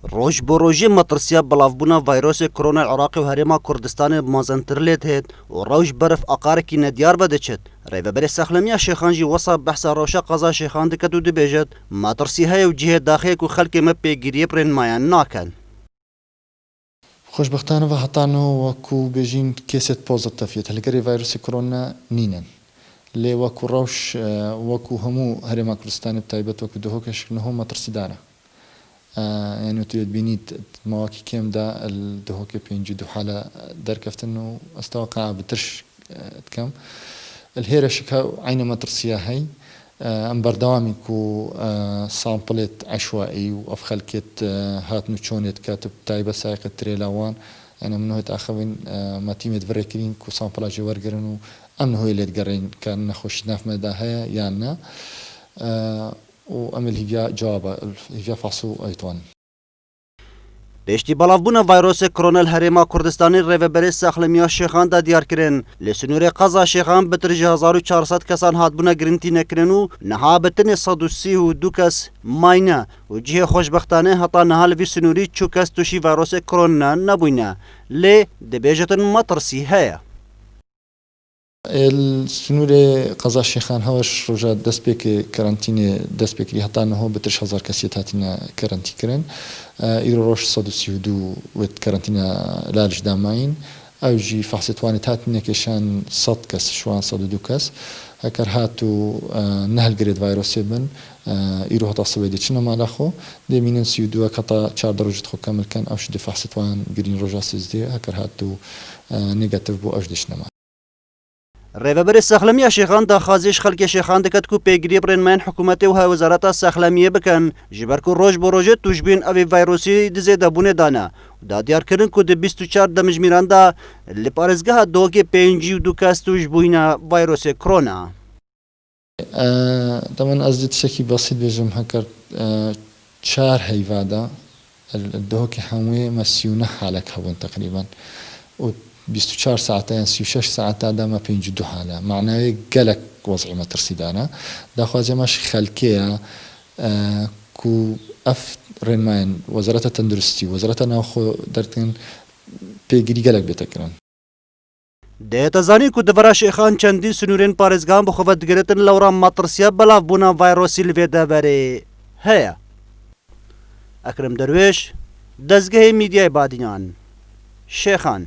روج بۆ ڕۆژێ مەترسیە بەڵاوبوونا ڤایرۆسی کۆرۆنای عێراقی و هەرێما کوردستانی مازنتر لێت هێت و ڕەوش بەرف ئەقارێکی نەدیار بەدەچێت. ڕێبەبەری سەخلەمیە شێخانجی وەسا بەحسا ڕەوشە قەزا شێخان دەکەت و دەبێژێت مەترسی هەیە و جهێ داخەیەک و خەڵکێ مە پێگیریە پرێنمایان ناکەن. خۆشبەختانەوە هەتانەوە وەکو بێژین کێسێت پۆزتەفێت هەلگەری ڤایرۆسی کۆرۆنا نینن. لێ وەکو ڕەوش وەکو هەموو هەرێما کوردستانی بتایبەت وەکو دهۆکەشکنەوە مەترسیدارە. يعني تبينيت مواقع كم دا الدهوك بينجي دو حالة دركفت إنه استوقع بترش كم الهيرة شكا عين مترسية هاي أم بردوامي كو سامبلت عشوائي وأفخل كت هات نوتشونيت كاتب تايبة سايقة تريلاوان يعني منه تأخذين ما تيمت فريكرين كو سامبلا جوار قرنو أمنه هو اللي تقرين كان نخش ناف مدى هيا يانا وأمل هي جواب هي فاصو أيتوان. پێشتی بەڵاوبوونا ڤایرۆسی کۆرۆنای هەرێما کوردستانی ڕێڤەبەری سەخلەمیە شێخاندا دیارکرێن لە سنوورێ قەزا شێخان بەترژی 1400 کەسان هاتبوونە گرنتی نەکرێن و نەها بەتنێ 132 کەس ماینە و جهێ خۆشبەختانە هەتا نەها لەوی سنووری چوو کەس تووشی ڤایرۆسی کۆرۆنا نەبووینە لێ دەبێژێتن مەترسی هەیە. السنور قضاء الشيخان هوش رجع دسبك كارانتيني دسبك اللي هطانا هو بترش 1000 كاسيت هاتينا كارانتي كرن إيرو روش صدو سيودو ويت كارانتينا لالج دامين أو جي فحصتواني هاتينا كيشان صد كاس شوان صدو دو كاس هكر هاتو نهل جريد فيروس يبن إيرو هتا صبيدي شنو مالاخو دي مينن سيودو كتا 4 درجة خو كامل كان أوش دي فحصتوان جرين رجع سيزدي هكر هاتو نيجاتيف بو أوش دي شنما ڕێڤەبەری سەخلەمیە شێخان داخوازیش خەڵکی شێخان دەکەت و پێگیری بڕێنمایان حکوومەتی و هاوەزارەتە سەخلەمیە بکەن ji ber ku roj bo rojê tûjbîn evê vayrosî dizê debûnê dane û dadiarkirin ku di 24 demijmîran de li parêzgeha dohokê pêncî û du kes tûj bûyîne vayrosê korona. طبعا قصدي بشكل بسيط بيجم هكر 4 هيفادا الدهوكي حموي مسيونة حالك هون تقريبا 24 ساعة يعني 36 ساعة دا ما بينجي دو حالة معناه قالك وضعي ما ترسيدانا دا خوازي ماش خلكية كو اف رينماين وزارة التندرستي وزارة ناخو درتين بيجري قالك بيتكرن دێتە زانی ku divera şêxan çendî sunûrên parêzgehan bi xwe ve digiritin lewra matirsiya belavbûna vayrosî li vê deverê heye. Ekrem Derwêş, Dezgehê Mîdyayê Badîyan, Şêxan.